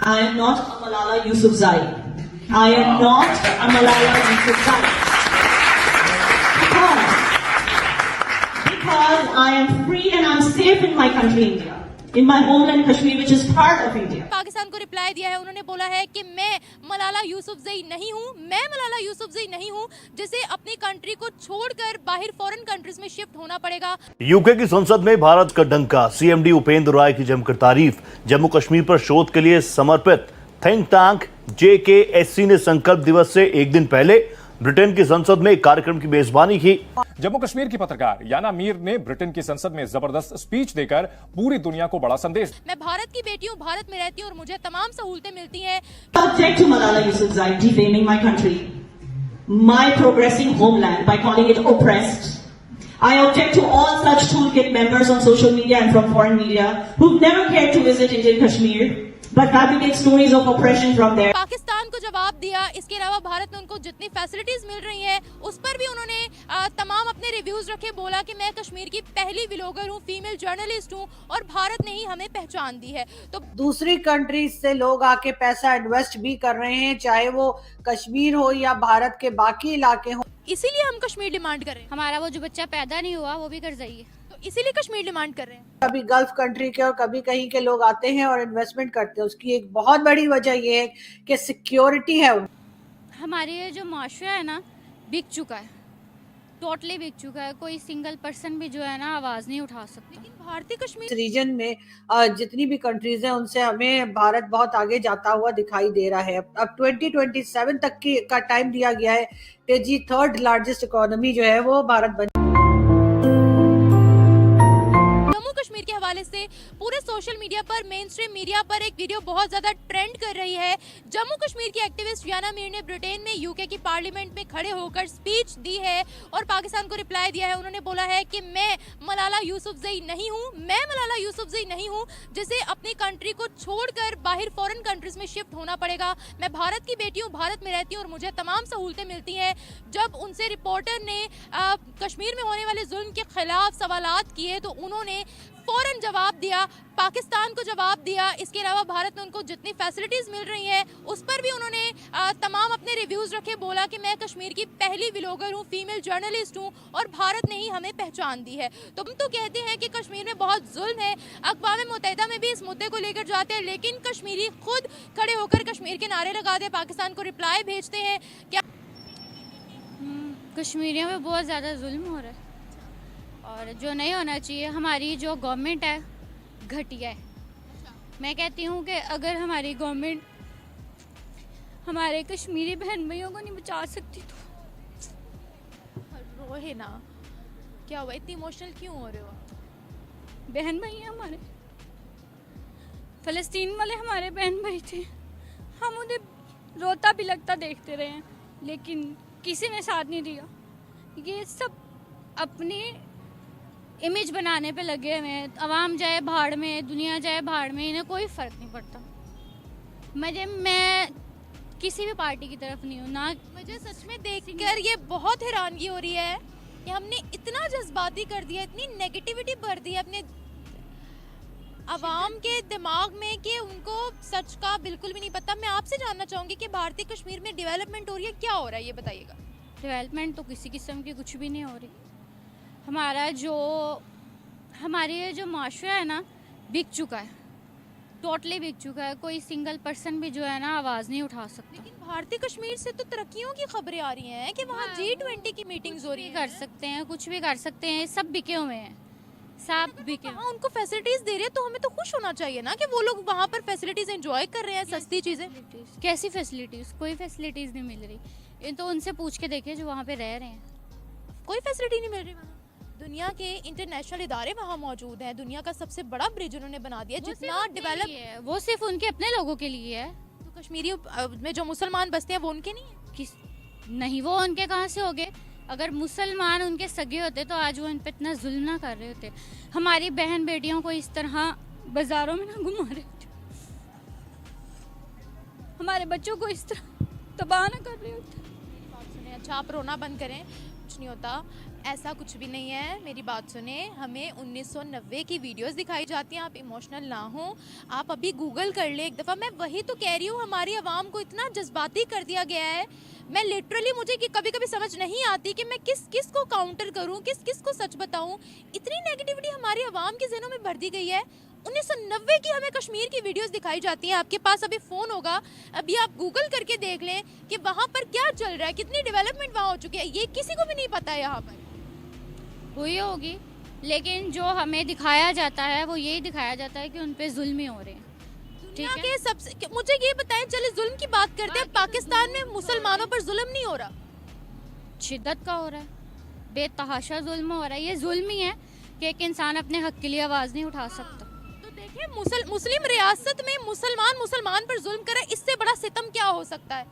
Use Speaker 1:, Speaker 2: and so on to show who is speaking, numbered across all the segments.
Speaker 1: I am not a Malala Yousafzai. I am not a Malala Yousafzai. Because I am free and I'm safe in my country, India. In my homeland Kashmir, which is part of India.
Speaker 2: Pakistan को reply दिया है, उन्होंने बोला है कि मैं मलाला यूसुफजई नहीं हूँ, मैं मलाला यूसुफजई नहीं हूँ जिसे अपनी कंट्री को छोड़कर बाहर फॉरेन कंट्रीज में शिफ्ट होना पड़ेगा।
Speaker 3: यूके की संसद में भारत का डंका, सीएमडी उपेंद्र राय की जमकर तारीफ। जम्मू कश्मीर पर शोध के लिए समर्पित थिंक टैंक जेकेएससी ने संकल्प दिवस से एक दिन पहले ब्रिटेन की संसद में एक कार्यक्रम की मेजबानी की।
Speaker 4: जम्मू कश्मीर की पत्रकार याना मीर ने ब्रिटेन की संसद में जबरदस्त स्पीच देकर पूरी दुनिया को बड़ा संदेश।
Speaker 2: मैं भारत की बेटी हूँ, भारत में रहती हूँ और मुझे तमाम सहूलतें मिलती हैं।
Speaker 1: Object to Malala Yousafzai defaming my country, my progressing homeland by calling it oppressed. I object to all such toolkit members on social media and from foreign media who've never cared to visit Indian Kashmir but fabricate stories of oppression from there.
Speaker 2: Pakistan को जवाब दिया। इसके अलावा भारत में उनको जितनी facilities मिल रही हैं उस पर भी उन्होंने तमाम अपने रिव्यूज रखे। बोला कि मैं कश्मीर की पहली व्लॉगर हूँ, फीमेल जर्नलिस्ट हूँ और भारत ने ही हमें पहचान दी है। तो
Speaker 5: दूसरी कंट्रीज से लोग आके पैसा इन्वेस्ट भी कर रहे हैं, चाहे वो कश्मीर हो या भारत के बाकी इलाके हो।
Speaker 2: इसीलिए हम कश्मीर डिमांड कर रहे हैं।
Speaker 6: हमारा वो जो बच्चा पैदा नहीं हुआ वो भी करजाई है,
Speaker 2: तो इसीलिए कश्मीर डिमांड कर रहे हैं।
Speaker 5: कभी गल्फ कंट्री के और कभी कहीं के लोग आते हैं और इन्वेस्टमेंट करते हैं। उसकी एक बहुत बड़ी वजह ये है कि सिक्योरिटी है।
Speaker 6: हमारे ये जो माशरा है ना बिक चुका है, टोटली बिक चुका है। कोई सिंगल पर्सन भी जो है ना आवाज नहीं उठा सकता।
Speaker 2: लेकिन भारतीय कश्मीर
Speaker 5: इस रीजन में जितनी भी कंट्रीज हैं उनसे हमें भारत बहुत आगे जाता हुआ दिखाई दे रहा है। अब 2027 तक का टाइम दिया गया है कि जी थर्ड लार्जेस्ट इकोनॉमी जो है वो भारत बन।
Speaker 2: कश्मीर के हवाले से पूरे सोशल मीडिया पर, मेन स्ट्रीम मीडिया पर एक वीडियो बहुत ज्यादा ट्रेंड कर रही है। जम्मू कश्मीर की एक्टिविस्ट याना मीर ने ब्रिटेन में यूके की पार्लियामेंट में खड़े होकर स्पीच दी है और पाकिस्तान को रिप्लाई दिया है। उन्होंने बोला है कि मैं मलाला यूसुफजई नहीं हूँ, मैं मलाला यूसुफजई नहीं हूँ जिसे अपनी कंट्री को छोड़कर बाहर फॉरेन कंट्रीज में शिफ्ट होना पड़ेगा। मैं भारत की बेटी हूँ, भारत में रहती हूँ और मुझे तमाम सहूलतें मिलती हैं। जब उनसे रिपोर्टर ने कश्मीर में होने वाले जुल्म के खिलाफ सवालात किए तो उन्होंने फौरन जवाब दिया, पाकिस्तान को जवाब दिया। इसके अलावा भारत में उनको जितनी फैसिलिटीज मिल रही हैं उस पर भी उन्होंने तमाम अपने रिव्यूज रखे। बोला कि मैं कश्मीर की पहली व्लॉगर हूँ, फीमेल जर्नलिस्ट हूँ और भारत ने ही हमें पहचान दी है। तो हम तो कहते हैं कि कश्मीर में बहुत जुल्म है। अक़वाम मुत्तहिदा में भी इस मुद्दे को लेकर जाते हैं, लेकिन कश्मीरी खुद खड़े होकर कश्मीर के नारे लगाते हैं, पाकिस्तान को रिप्लाई भेजते हैं। क्या
Speaker 6: कश्मीरियों में बहुत ज़्यादा जुल्म हो रहा है और जो नहीं होना चाहिए। हमारी जो गवर्नमेंट है घटिया है। मैं कहती हूँ कि अगर हमारी गवर्नमेंट हमारे कश्मीरी बहन भाइयों को नहीं बचा सकती तो
Speaker 2: रोहे ना, क्या हुआ, इतनी इमोशनल क्यों हो रहे हो?
Speaker 6: बहन भाई हैं हमारे, फ़लस्तीन वाले हमारे बहन भाई थे। हम उन्हें रोता भी लगता देखते रहे हैं लेकिन किसी ने साथ नहीं दिया। ये सब अपनी इमेज बनाने पे लगे हुए हैं। अवाम जाए भाड़ में, दुनिया जाए भाड़ में, इन्हें कोई फ़र्क नहीं पड़ता। मैं किसी भी पार्टी की तरफ नहीं हूँ ना।
Speaker 2: मुझे सच में देखकर ये बहुत हैरानगी हो रही है कि हमने इतना जज्बाती कर दिया, इतनी नेगेटिविटी भर दी अपने अवाम के दिमाग में कि उनको सच का बिल्कुल भी नहीं पता। मैं आपसे जानना चाहूँगी कि भारतीय कश्मीर में डेवलपमेंट हो रही है, क्या हो रहा है ये बताइएगा।
Speaker 6: डेवलपमेंट तो किसी किस्म की कुछ भी नहीं हो रही। हमारे ये जो माशरा है ना बिक चुका है, टोटली बिक चुका है। कोई सिंगल पर्सन भी जो है ना आवाज़ नहीं उठा सकता।
Speaker 2: लेकिन भारतीय कश्मीर से तो तरक्कियों की खबरें आ रही हैं कि वहाँ G20 की मीटिंग्स हो रही हैं।
Speaker 6: कर सकते हैं, कुछ भी कर सकते हैं। सब बिके हुए हैं, सब बिके हुए।
Speaker 2: हाँ, उनको फैसिलिटीज दे रहे हैं तो हमें तो खुश होना चाहिए ना कि वो लोग वहाँ पर फैसिलिटीज एंजॉय कर रहे हैं, सस्ती चीजें।
Speaker 6: कैसी फैसिलिटीज? कोई फैसिलिटीज नहीं मिल रही। ये तो उनसे पूछ के देखिए जो वहाँ पे रह रहे हैं,
Speaker 2: कोई फैसिलिटी नहीं मिल रही वहाँ। दुनिया के इंटरनेशनल इदारे वहाँ मौजूद हैं। दुनिया का सबसे बड़ा ब्रिज उन्होंने बना दिया, जितना डेवलप
Speaker 6: है वो सिर्फ उनके अपने लोगों के लिए है।
Speaker 2: तो कश्मीरी में जो मुसलमान बसते हैं वो उनके नहीं है?
Speaker 6: किस नहीं, वो उनके कहाँ से हो गए? अगर मुसलमान उनके सगे होते तो आज वो इन पे इतना जुल्म ना कर रहे होते। हमारी बहन बेटियों को इस तरह बाजारों में ना घुमा रहे होते, हमारे बच्चों को इस तरह तबाह ना कर रहे होते।
Speaker 2: अच्छा, आप रोना बंद करें। कुछ नहीं होता, ऐसा कुछ भी नहीं है। मेरी बात सुने, हमें 1990 की वीडियोस दिखाई जाती हैं। आप इमोशनल ना हो, आप अभी गूगल कर ले एक दफ़ा। मैं वही तो कह रही हूँ, हमारी आवाम को इतना जज्बाती कर दिया गया है। मैं लिटरली, मुझे कि कभी कभी समझ नहीं आती कि मैं किस किस को काउंटर करूँ, किस किस को सच बताऊँ। इतनी नेगेटिविटी हमारी आवाम के ज़हनों में भर दी गई है। 1990 की हमें कश्मीर की वीडियोस दिखाई जाती हैं। आपके पास अभी फ़ोन होगा, अभी आप गूगल करके देख लें कि वहाँ पर क्या चल रहा है, कितनी डेवलपमेंट वहाँ हो चुकी है। ये किसी को भी नहीं पता है यहाँ पर।
Speaker 6: हुई होगी, लेकिन जो हमें दिखाया जाता है वो यही दिखाया जाता है कि उन पे जुल्म ही हो रहे हैं। ठीक
Speaker 2: दुनिया
Speaker 6: है,
Speaker 2: के सबसे, मुझे ये बताएं, चले जुल्म की बात करते हैं, पाकिस्तान में मुसलमानों पर जुल्म नहीं हो रहा?
Speaker 6: शिद्दत का हो रहा है, बेतहाशा जुल्म हो रहा है। ये जुल्म ही है कि एक इंसान अपने हक के लिए आवाज़ नहीं उठा सकता।
Speaker 2: तो देखिए, मुस्लिम रियासत में मुसलमान पर जुल्म करे, इससे बड़ा सितम क्या हो सकता है?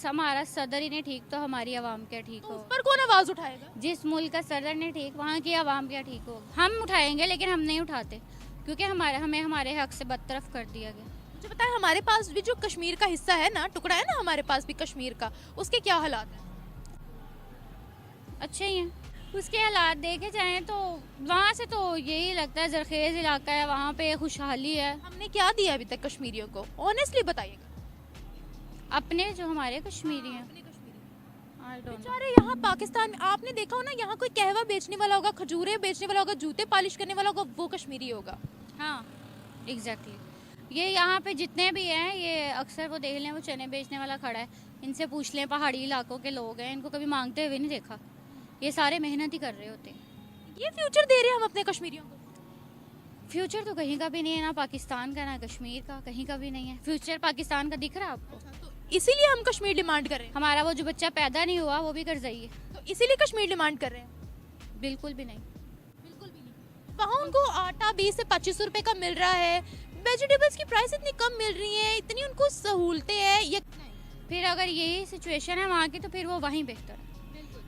Speaker 6: हमारा सदर ही नहीं ठीक तो हमारी आवाम क्या ठीक
Speaker 2: तो
Speaker 6: हो?
Speaker 2: उस पर कौन आवाज उठाएगा?
Speaker 6: जिस मुल्क का सदर नहीं ठीक, वहाँ की आवाम क्या ठीक होगी? हम उठाएंगे, लेकिन हम नहीं उठाते, क्योंकि हमें हमारे हक से बदतरफ कर दिया गया।
Speaker 2: मुझे बताएं, हमारे पास भी जो कश्मीर का हिस्सा है ना, टुकड़ा है ना हमारे पास भी कश्मीर का, उसके क्या हालात हैं?
Speaker 6: अच्छे ही हैं। उसके हालात देखे जाएं तो वहाँ से तो यही लगता है जरखेज इलाका है, वहाँ पे खुशहाली है।
Speaker 2: हमने क्या दिया अभी तक कश्मीरियों को? ऑनेस्टली बताइएगा।
Speaker 6: अपने जो हमारे कश्मीरी हैं, I don't know।
Speaker 2: बेचारे यहाँ पाकिस्तान में आपने देखा हो ना, यहाँ कोई कहवा बेचने वाला होगा, खजूरें बेचने वाला होगा, जूते पॉलिश करने वाला होगा, वो कश्मीरी होगा।
Speaker 6: हाँ, एग्जैक्टली। ये यहाँ पे जितने भी हैं, ये अक्सर वो देख लें, वो चने बेचने वाला खड़ा है, इनसे पूछ लें, पहाड़ी इलाकों के लोग हैं, इनको कभी मांगते हुए नहीं देखा। ये सारे मेहनत ही कर रहे होते हैं।
Speaker 2: ये फ्यूचर दे रहे हैं हम अपने कश्मीरियों को?
Speaker 6: फ्यूचर तो कहीं का भी नहीं है, ना पाकिस्तान का ना कश्मीर का, कहीं का भी नहीं है। फ्यूचर पाकिस्तान का दिख रहा है आपको?
Speaker 2: तो इसीलिए हम कश्मीर डिमांड कर रहे हैं।
Speaker 6: हमारा वो जो बच्चा पैदा नहीं हुआ वो भी करजाई है।
Speaker 2: तो इसीलिए कश्मीर डिमांड कर रहे हैं?
Speaker 6: बिल्कुल भी नहीं।
Speaker 2: बिल्कुल भी नहीं। वहाँ उनको आटा 20 से 25 रुपए का मिल रहा है, वेजिटेबल्स की प्राइस इतनी कम मिल रही है, इतनी उनको सहूलतें हैं। ये
Speaker 6: फिर अगर यही सिचुएशन है वहाँ की, तो फिर वो वहीं बेहतर है,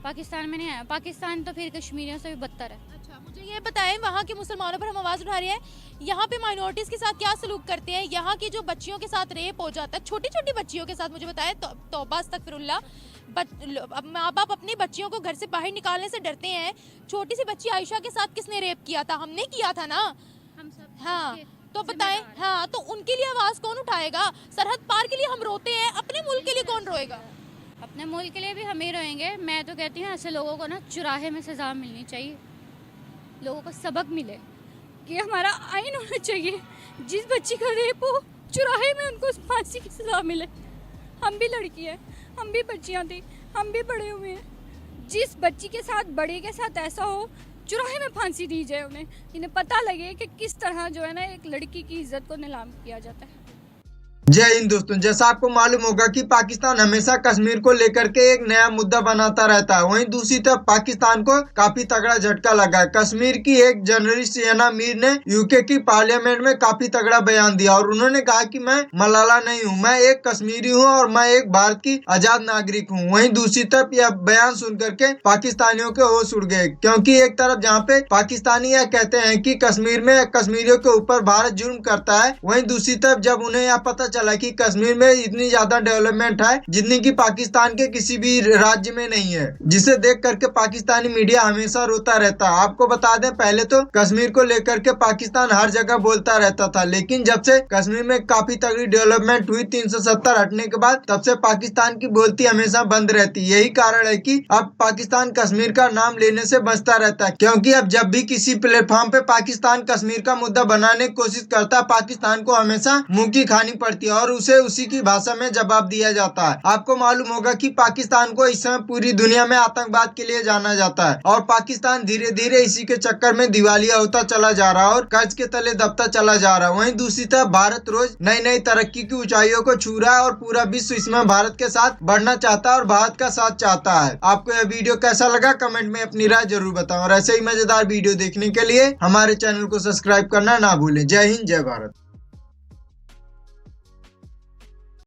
Speaker 6: पाकिस्तान में नहीं आया। पाकिस्तान तो फिर कश्मीरियों से भी बदतर है।
Speaker 2: अच्छा, मुझे ये बताएं, वहाँ के मुसलमानों पर हम आवाज़ उठा रहे हैं, यहाँ पे माइनॉरिटीज़ के साथ क्या सलूक करते हैं? यहाँ की जो बच्चियों के साथ रेप हो जाता है, छोटी छोटी बच्चियों के साथ, मुझे बताएं, तौबा अस्तगफिरुल्लाह, माँ बाप अपनी बच्चियों को घर से बाहर निकालने से डरते हैं। छोटी सी बच्ची आयशा के साथ किसने रेप किया था? हमने किया था ना,
Speaker 6: हम सब।
Speaker 2: हाँ। तो बताएं, हाँ, तो उनके लिए आवाज़ कौन उठाएगा? सरहद पार के लिए हम रोते हैं, अपने मुल्क के लिए कौन रोएगा?
Speaker 6: अपने मुल्क के लिए भी हम ही रहेंगे। मैं तो कहती हूँ ऐसे लोगों को ना चुराहे में सज़ा मिलनी चाहिए, लोगों को सबक मिले कि हमारा आइन होना चाहिए, जिस बच्ची का रेप हो चुराहे में उनको फांसी की सज़ा मिले। हम भी लड़की हैं, हम भी बच्चियाँ थी, हम भी बड़े हुए हैं। जिस बच्ची के साथ, बड़े के साथ ऐसा हो, चुराहे में फांसी दी जाए उन्हें, इन्हें पता लगे कि किस तरह जो है ना एक लड़की की इज्जत को नीलाम किया जाता है।
Speaker 7: जय हिंद दोस्तों, जैसा आपको मालूम होगा कि पाकिस्तान हमेशा कश्मीर को लेकर के एक नया मुद्दा बनाता रहता है। वहीं दूसरी तरफ पाकिस्तान को काफी तगड़ा झटका लगा है। कश्मीर की एक जर्नलिस्ट याना मीर ने यूके की पार्लियामेंट में काफी तगड़ा बयान दिया और उन्होंने कहा कि मैं मलाला नहीं हूं, मैं एक कश्मीरी हूं और मैं एक भारत की आजाद नागरिक हूं। वहीं दूसरी तरफ यह बयान सुन करके पाकिस्तानियों के होश उड़ गए, क्योंकि एक तरफ जहाँ पे पाकिस्तानी यह कहते हैं कि कश्मीर में कश्मीरियों के ऊपर भारत जुर्म करता है, वहीं दूसरी तरफ जब उन्हें यह पता चला कि कश्मीर में इतनी ज्यादा डेवलपमेंट है जितनी कि पाकिस्तान के किसी भी राज्य में नहीं है, जिसे देख करके पाकिस्तानी मीडिया हमेशा रोता रहता है। आपको बता दें, पहले तो कश्मीर को लेकर के पाकिस्तान हर जगह बोलता रहता था, लेकिन जब से कश्मीर में काफी तगड़ी डेवलपमेंट हुई 370 हटने के बाद, तब से पाकिस्तान की बोलती हमेशा बंद रहती। यही कारण है कि अब पाकिस्तान कश्मीर का नाम लेने से बचता रहता है, क्योंकि अब जब भी किसी प्लेटफॉर्म पे पाकिस्तान कश्मीर का मुद्दा बनाने की कोशिश करता है, पाकिस्तान को हमेशा मुंह की खानी पड़ती है और उसे उसी की भाषा में जवाब दिया जाता है। आपको मालूम होगा कि पाकिस्तान को इस समय पूरी दुनिया में आतंकवाद के लिए जाना जाता है और पाकिस्तान धीरे धीरे इसी के चक्कर में दिवालिया होता चला जा रहा है और कर्ज के तले दबता चला जा रहा है। वहीं दूसरी तरफ भारत रोज नई नई तरक्की की ऊंचाइयों को छू रहा है और पूरा विश्व इसमें भारत के साथ बढ़ना चाहता है और भारत का साथ चाहता है। आपको यह वीडियो कैसा लगा कमेंट में अपनी राय जरूर बताओ और ऐसे ही मजेदार वीडियो देखने के लिए हमारे चैनल को सब्सक्राइब करना ना भूलें। जय हिंद, जय भारत।